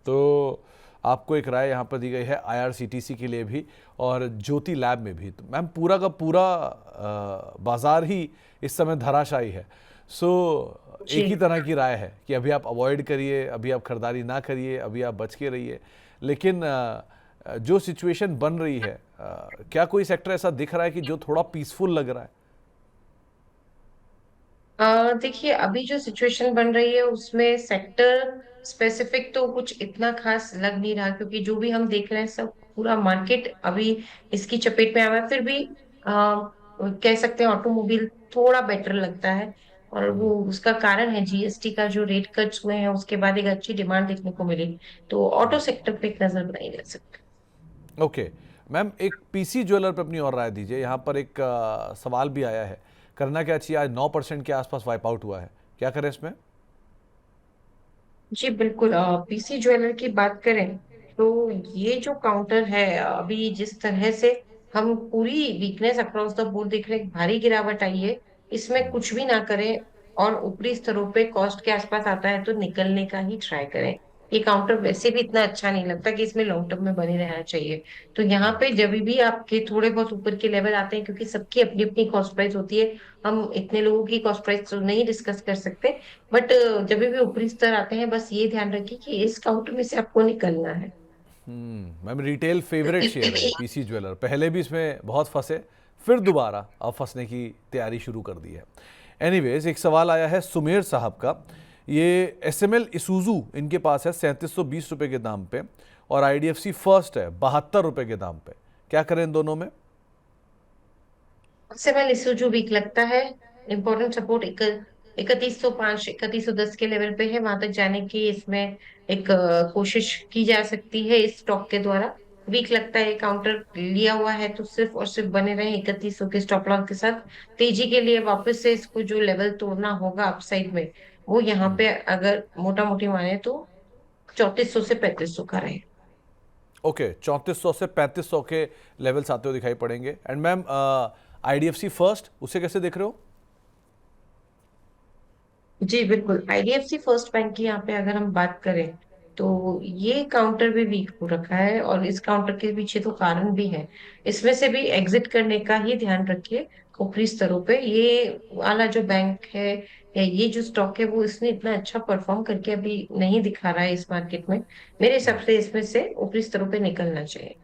तो आपको एक राय यहाँ पर दी गई है आईआरसीटीसी के लिए भी और ज्योति लैब में भी। तो मैम पूरा का पूरा बाजार ही इस समय धराशायी है। सो एक ही जी, तरह की राय है कि अभी आप अवॉइड करिए, अभी आप खरीदारी ना करिए, अभी आप बच के रहिए। लेकिन जो सिचुएशन बन रही है, क्या कोई सेक्टर ऐसा दिख रहा है कि जो थोड़ा पीसफुल लग रहा है? देखिए, अभी जो सिचुएशन बन रही है उसमें सेक्टर स्पेसिफिक तो कुछ इतना खास लग नहीं रहा, क्योंकि जो भी हम देख रहे हैं सब पूरा मार्केट अभी इसकी चपेट में आया है। फिर भी कह सकते हैं ऑटोमोबाइल थोड़ा बेटर लगता है, और वो उसका कारण है जीएसटी का जो रेट कट्स हुए हैं, उसके बाद एक अच्छी डिमांड देखने को मिली, तो ऑटो सेक्टर पे एक नजर बनाई जा सकती है। ओके मैम, एक पीसी ज्वेलर पर अपनी और राय दीजिए। यहाँ पर एक सवाल भी आया है, करना क्या चाहिए? आज 9% के आसपास वाइप आउट हुआ है, क्या करें इसमें? जी बिल्कुल, पीसी ज्वेलर की बात करें, तो ये जो काउंटर है, अभी जिस तरह से हम पूरी वीकनेस अक्रॉस द बोर्ड देख रहे हैं, भारी गिरावट आई है, इसमें कुछ भी ना करें, और ऊपरी स्तरों पे कॉस्ट के आसपास आता है तो निकलने का ही ट्राई करें। ये काउंटर वैसे भी इतना अच्छा नहीं लगता कि इसमें लॉन्ग टर्म में बने रहना चाहिए। तो यहाँ पे जब भी आपके थोड़े बहुत ऊपर के लेवल आते हैं, क्योंकि सबकी अपनी अपनी कॉस्ट प्राइस होती है, हम इतने लोगों की कॉस्ट प्राइस तो नहीं डिस्कस कर सकते, बट जब भी ऊपरी स्तर आते हैं बस ये ध्यान रखिए कि इस काउंटर में से आपको निकलना है। मैम रिटेल फेवरेट शेयर है पीसी ज्वेलर, पहले भी इसमें बहुत फंसे, फिर दोबारा अब फंसने की तैयारी शुरू कर दी है। एनीवेज, एक सवाल आया है सुमेर साहब का। ये एसएमएल इसुजू इनके पास है 3720 रुपए के दाम पे, और आईडीएफसी फर्स्ट है 72 रुपए के दाम पे। क्या करें इन दोनों में? सबसे पहले इशू वीक लगता है। इम्पोर्टेंट सपोर्ट 3105 3110 के लेवल पे है, वहां तक जाने की इसमें एक कोशिश की जा सकती है इस स्टॉक के द्वारा। वीक लगता है, काउंटर लिया हुआ है तो सिर्फ और सिर्फ बने रहे 3100 के स्टॉप लॉस के साथ। तेजी के लिए वापस से इसको जो लेवल तोड़ना होगा अपसाइड में, वो यहाँ पे अगर मोटा मोटी माने तो 3400 से 3500 का रहे। ओके, 3400 से 3500 के लेवल्स आते हुए दिखाई पड़ेंगे। एंड मैम, आईडीएफसी फर्स्ट उसे कैसे देख रहे हो? जी बिल्कुल, आईडीएफसी फर्स्ट बैंक की यहाँ पे अगर हम बात करें तो ये काउंटर भी वीक हो रखा है, और इस काउंटर के पीछे तो कारण भी है। इसमें से भी एग्जिट करने का ही ध्यान रखिए ऊपरी स्तरों पे। ये वाला जो बैंक है या ये जो स्टॉक है वो इसने इतना अच्छा परफॉर्म करके अभी नहीं दिखा रहा है इस मार्केट में। मेरे हिसाब से इसमें से ऊपरी स्तरों पे निकलना चाहिए।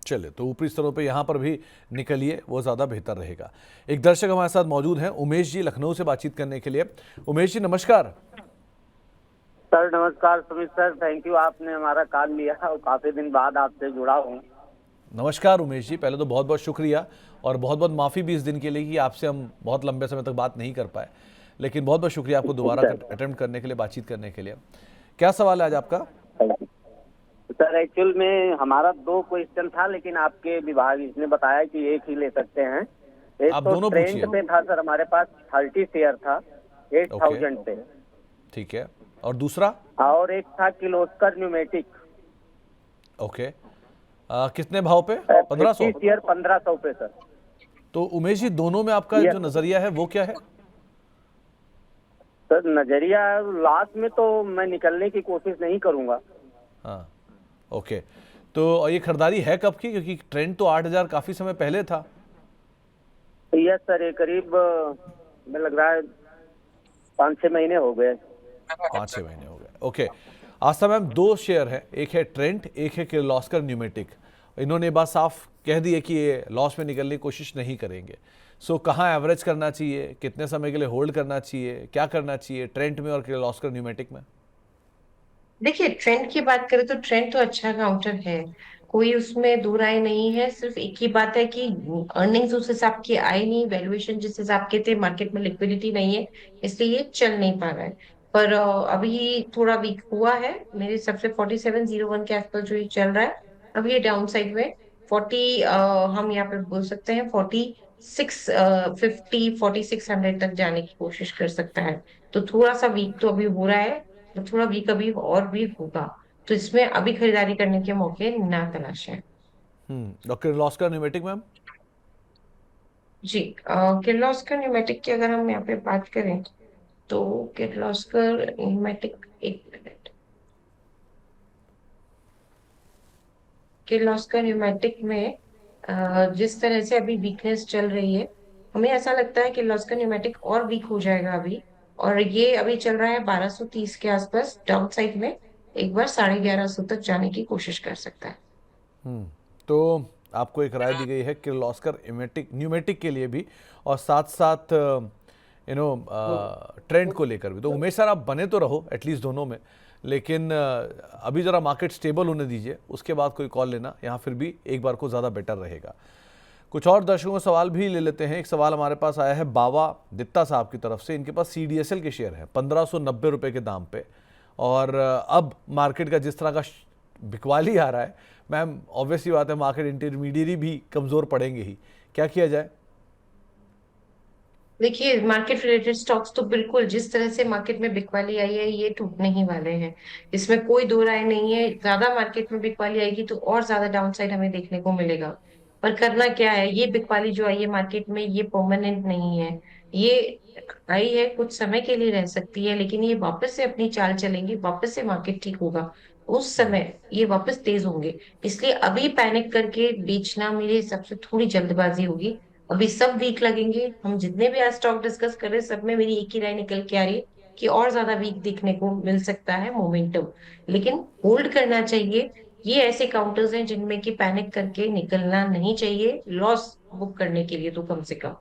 चलिए, तो ऊपरी स्तरों पे यहाँ पर भी निकलिए, वो ज़्यादा बेहतर रहेगा। एक दर्शक हमारे साथ मौजूद हैं, उमेश जी, लखनऊ से बातचीत करने के लिए। उमेश जी नमस्कार। सर नमस्कार सुमित सर, थैंक यू, आपने हमारा कॉल लिया और काफी दिन बाद आपसे जुड़ा हूँ। नमस्कार उमेश जी, पहले तो बहुत बहुत शुक्रिया, और बहुत बहुत माफ़ी भी इस दिन के लिए कि आपसे हम बहुत लंबे समय तक बात नहीं कर पाए, लेकिन बहुत बहुत शुक्रिया आपको दोबारा अटेम्प्ट करने के लिए, बातचीत करने के लिए। क्या सवाल है आज आपका? सर एक्चुअल में हमारा दो क्वेश्चन था, लेकिन आपके विभाग इसने बताया कि एक ही ले सकते हैं। एक आप तो दोनों ट्रेंड पूछिए। पे था सर, हमारे पास 30 शेयर था 8000 पे, ठीक है, और दूसरा? और एक था किर्लोस्कर न्यूमेटिक। ओके, कितने भाव पे? 50 1500। शेयर 1500 पे सर। तो उमेश जी, दोनों में आपका जो नज़रिया है वो क्या है? सर नजरिया लास्ट में तो मैं निकलने की कोशिश नहीं करूंगा। हाँ, ओके। तो ये खरीदारी है कब की, क्योंकि ट्रेंड तो 8000 काफ़ी समय पहले था। यस सर, ये करीब मैं लग रहा है 5-6 महीने हो गए। 5-6 महीने हो गए, ओके। आस्था मैम, दो शेयर है, एक है ट्रेंट, एक है किर्लोस्कर न्यूमेटिक। इन्होंने ये बात साफ कह दी है कि ये लॉस में निकलने की कोशिश नहीं करेंगे। सो कहाँ एवरेज करना चाहिए, कितने समय के लिए होल्ड करना चाहिए, क्या करना चाहिए ट्रेंट में और किर्लोस्कर न्यूमेटिक में? देखिए, ट्रेंड की बात करें तो ट्रेंड तो अच्छा काउंटर है, कोई उसमें दो राय नहीं है। सिर्फ एक ही बात है कि अर्निंग्स उस हिसाब की आई नहीं, वैल्यूएशन जिस हिसाब के थे, मार्केट में लिक्विडिटी नहीं है, इसलिए ये चल नहीं पा रहा है। पर अभी थोड़ा वीक हुआ है मेरे हिसाब से 4701 के आसपास जो ये चल रहा है। अभी ये डाउन साइड में 40, हम यहाँ पे बोल सकते हैं 4650 तक जाने की कोशिश कर सकता है। तो थोड़ा सा वीक तो अभी हो रहा है, तो थोड़ा वीक अभी और भी होगा। तो इसमें अभी खरीदारी करने के मौके ना तलाशें। और किर्लोस्कर न्यूमेटिक मैम? जी, किर्लोस्कर न्यूमेटिक की अगर हम यहाँ पे बात करें तो किर्लोस्कर न्यूमेटिक, एक मिनट, किर्लोस्कर न्यूमेटिक में जिस तरह से अभी वीकनेस चल रही है, हमें ऐसा लगता है कि किर्लोस्कर न्यूमेटिक और वीक हो जाएगा अभी। और ये अभी चल रहा है 1230 के आसपास, डाउन साइड में एक बार 1150 तक जाने की कोशिश कर सकता है। तो आपको एक राय दी गई है किर्लोस्कर न्यूमेटिक के लिए भी, और साथ साथ ट्रेंड को लेकर भी। तो उमेश सर, आप बने तो रहो एटलीस्ट दोनों में, लेकिन अभी ज़रा मार्केट स्टेबल होने दीजिए, उसके बाद कोई कॉल लेना यहाँ फिर भी एक बार को ज़्यादा बेटर रहेगा। कुछ और दर्शकों का सवाल भी ले लेते हैं। एक सवाल हमारे पास आया है बाबा दित्ता साहब की तरफ से। इनके पास सीडीएसएल के शेयर हैं 1590 रुपये के दाम पे, और अब मार्केट का जिस तरह का बिकवाली आ रहा है मैम, ऑब्वियसली बात है मार्केट इंटरमीडिएरी भी कमज़ोर पड़ेंगे ही। क्या किया जाए? देखिए, मार्केट रिलेटेड स्टॉक्स तो बिल्कुल जिस तरह से मार्केट में बिकवाली आई है ये टूटने ही वाले हैं, इसमें कोई दो राय नहीं है। ज्यादा मार्केट में बिकवाली आएगी तो और ज्यादा डाउनसाइड हमें देखने को मिलेगा। पर करना क्या है, ये बिकवाली जो आई है मार्केट में ये परमानेंट नहीं है। ये आई है, कुछ समय के लिए रह सकती है, लेकिन ये वापस से अपनी चाल चलेंगे, वापस से मार्केट ठीक होगा, उस समय ये वापस तेज होंगे। इसलिए अभी पैनिक करके बेचना मेरे हिसाब से थोड़ी जल्दबाजी होगी। अभी सब वीक लगेंगे, हम जितने भी आज स्टॉक डिस्कस कर रहे हैं सब में मेरी एक ही राय निकल के आ रही है कि और ज्यादा वीक देखने को मिल सकता है मोमेंटम। लेकिन होल्ड करना चाहिए। ये ऐसे काउंटर्स हैं जिनमें कि पैनिक करके निकलना नहीं चाहिए, लॉस बुक करने के लिए तो कम से कम।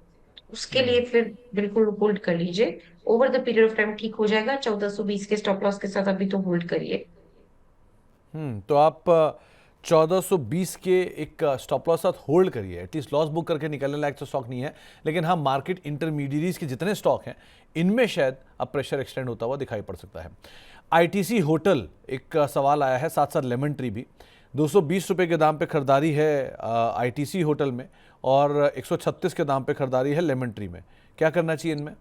उसके लिए फिर बिल्कुल होल्ड कर लीजिए। Over the period of time ठीक हो जाएगा। 1420 के स्टॉप लॉस के साथ अभी तो होल्ड करिए। तो आप 1420 के एक स्टॉप लॉस साथ होल्ड करिए। एटलीस्ट लॉस बुक करके निकलने लायक तो स्टॉक नहीं है, लेकिन हाँ मार्केट इंटरमीडिएट्स के जितने स्टॉक हैं इनमें शायद अब प्रेशर एक्सटेंड होता हुआ दिखाई पड़ सकता है। आईटीसी होटल एक सवाल आया है, साथ साथ लेमन ट्री भी। 220 रुपये के दाम पे खरीदारी है आईटीसी होटल में, और 136 के दाम पे खरीदारी है लेमन ट्री में। क्या करना चाहिए इनमें?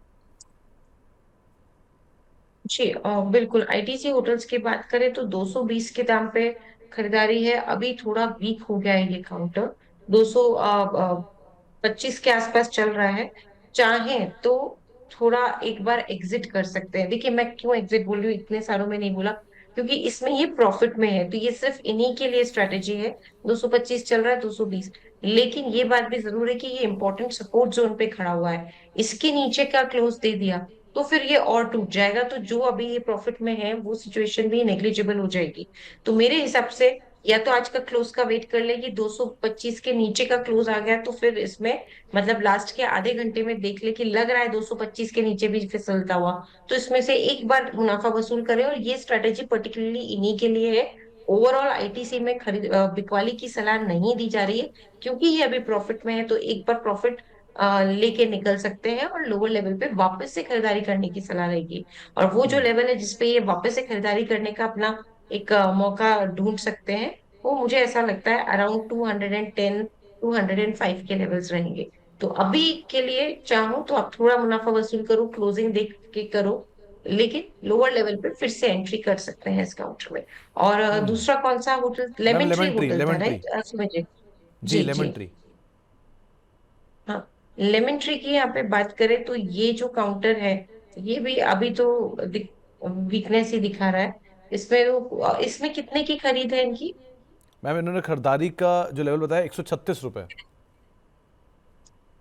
जी बिल्कुल। आईटीसी होटल्स की बात करें तो 220 के दाम पे खरीदारी है। अभी थोड़ा वीक हो गया है ये काउंटर, 225 के आसपास चल रहा है। चाहे तो थोड़ा एक बार एग्जिट कर सकते हैं। देखिए मैं क्यों एग्जिट बोल रही हूँ, इतने सारों में नहीं बोला, क्योंकि इसमें ये प्रॉफिट में है, तो ये सिर्फ इन्हीं के लिए स्ट्रेटेजी है। 225 चल रहा है, 220। लेकिन ये बात भी जरूर है कि ये इंपॉर्टेंट सपोर्ट जोन पे खड़ा हुआ है। इसके नीचे का क्लोज दे दिया तो फिर ये और टूट जाएगा, तो जो अभी ये प्रॉफिट में है वो सिचुएशन भी नेग्लिजिबल हो जाएगी। तो मेरे हिसाब से या तो आज का क्लोज का वेट कर ले कि 225 के नीचे का क्लोज आ गया तो फिर इसमें मतलब लास्ट के आधे घंटे में देख ले कि लग रहा है 225 के नीचे भी फिसलता हुआ, तो इसमें से एक बार मुनाफा वसूल करें। और ये स्ट्रेटेजी पर्टिकुलरली इन्हीं के लिए है। ओवरऑल आईटीसी में खरीद बिकवाली की सलाह नहीं दी जा रही है, क्योंकि ये अभी प्रॉफिट में है। तो एक बार प्रॉफिट लेके निकल सकते हैं और लोअर लेवल पे वापस से खरीदारी करने की सलाह रहेगी। और वो जो लेवल है जिसपे ये वापस से खरीदारी करने का अपना एक मौका ढूंढ सकते हैं, वो मुझे ऐसा लगता है अराउंड 210 205 के लेवल्स रहेंगे। तो अभी के लिए चाहो तो आप थोड़ा मुनाफा वसूल करो, क्लोजिंग देख के करो, लेकिन लोअर लेवल पे फिर से एंट्री कर सकते हैं इस काउंटर में। और दूसरा कौन सा hotel? Ma'am lemon tree lemon tree, hotel था, lemon tree. Right Sumit ji? जी जी लेमन जी। ट्री। हाँ, लेमन ट्री की यहाँ पे बात करें तो ये जो काउंटर है ये भी अभी तो वीकनेस ही दिखा रहा है। इसमें कितने की खरीद है इनकी? मैम इन्होंने खरीदारी का जो लेवल बताया 136 रुपये।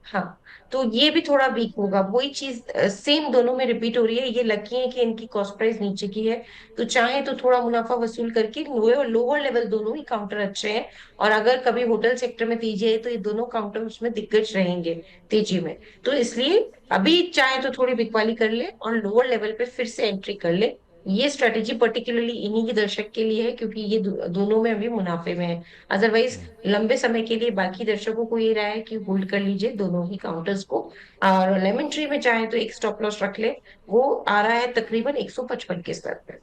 हाँ, तो ये भी थोड़ा वीक होगा। वही चीज सेम दोनों में रिपीट हो रही है। ये लकी है कि इनकी कॉस्ट प्राइस नीचे की है, तो चाहे तो थोड़ा मुनाफा वसूल करके लोअर लोअर लेवल दोनों ही काउंटर अच्छे हैं। और अगर कभी होटल सेक्टर में तेजी है तो ये दोनों काउंटर उसमें दिग्गज रहेंगे तेजी में। तो इसलिए अभी चाहे तो थोड़ी बिकवाली कर ले और लोअर लेवल पे फिर से एंट्री कर ले। ये स्ट्रेटेजी पर्टिकुलरली इन्हीं के दर्शक के लिए है, क्योंकि ये दोनों में अभी मुनाफे में है। अदरवाइज लंबे समय के लिए बाकी दर्शकों को ये राय है कि होल्ड कर लीजिए दोनों ही काउंटर्स को। और लेमन ट्री में चाहे तो एक स्टॉप लॉस रख ले, वो आ रहा है तकरीबन 155 के स्तर पे।